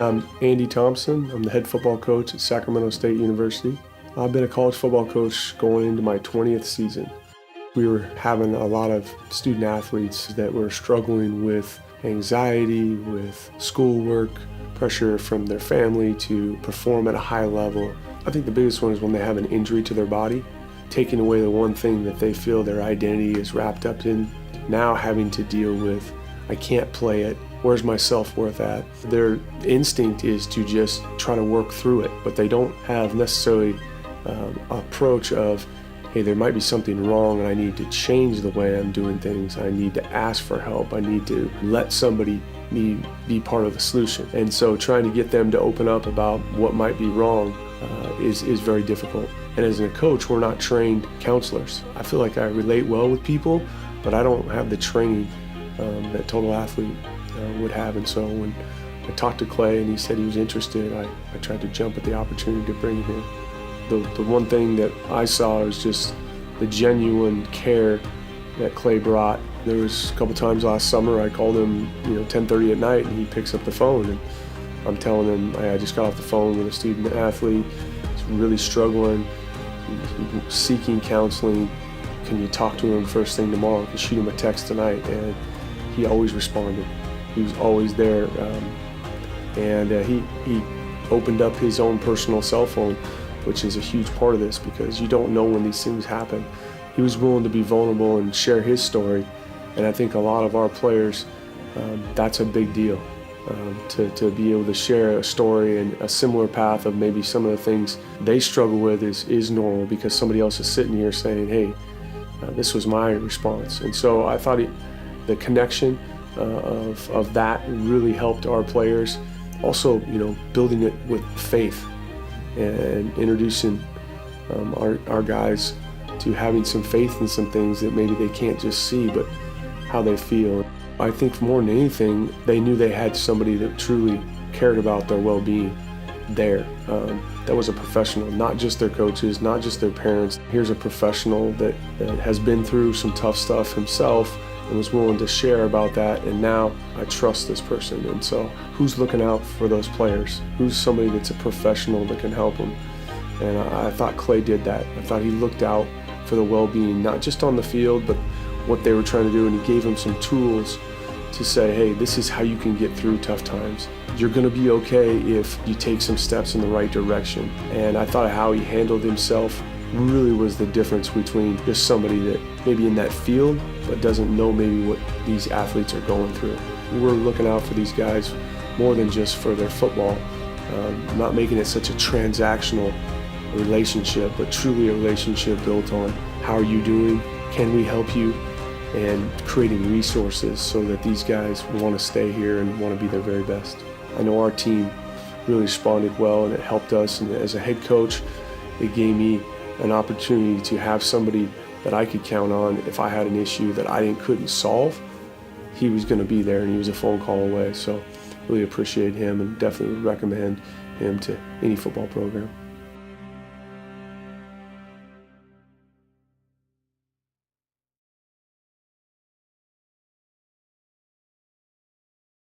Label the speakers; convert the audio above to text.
Speaker 1: I'm Andy Thompson. I'm the head football coach at Sacramento State University. I've been a college football coach going into my 20th season. We were having a lot of student athletes that were struggling with anxiety, with schoolwork, pressure from their family to perform at a high level. I think the biggest one is when they have an injury to their body, taking away the one thing that they feel their identity is wrapped up in, now having to deal with, I can't play it. Where's my self-worth at? Their instinct is to just try to work through it, but they don't have necessarily an approach of, hey, there might be something wrong and I need to change the way I'm doing things. I need to ask for help. I need to let somebody be part of the solution. And so trying to get them to open up about what might be wrong is very difficult. And as a coach, we're not trained counselors. I feel like I relate well with people, but I don't have the training that total athlete would have. And so when I talked to Clay and he said he was interested, I tried to jump at the opportunity to bring him in. The one thing that I saw was just the genuine care that Clay brought. There was a couple times last summer I called him 10:30 at night and he picks up the phone and I'm telling him, I just got off the phone with a student athlete. He's really struggling, he's seeking counseling. Can you talk to him first thing tomorrow? I can shoot him a text tonight. And he always responded. He was always there. He opened up his own personal cell phone, which is a huge part of this because you don't know when these things happen. He was willing to be vulnerable and share his story. And I think a lot of our players, that's a big deal. To be able to share a story and a similar path of maybe some of the things they struggle with is normal because somebody else is sitting here saying, hey, this was my response. And so I thought the connection of that really helped our players. Also, building it with faith and introducing our guys to having some faith in some things that maybe they can't just see, but how they feel. I think more than anything, they knew they had somebody that truly cared about their well-being there. That was a professional, not just their coaches, not just their parents. Here's a professional that has been through some tough stuff himself and was willing to share about that, and now I trust this person. And so who's looking out for those players? Who's somebody that's a professional that can help them? And I thought Clay did that. I thought he looked out for the well-being, not just on the field, but what they were trying to do, and he gave them some tools to say, hey, this is how you can get through tough times. You're gonna be okay if you take some steps in the right direction. And I thought how he handled himself really was the difference between just somebody that maybe in that field, but doesn't know maybe what these athletes are going through. We're looking out for these guys more than just for their football, not making it such a transactional relationship, but truly a relationship built on how are you doing, can we help you, and creating resources so that these guys want to stay here and want to be their very best. I know our team really responded well and it helped us, and as a head coach, it gave me an opportunity to have somebody that I could count on. If I had an issue that I couldn't solve, he was going to be there and he was a phone call away. So really appreciate him and definitely would recommend him to any football program.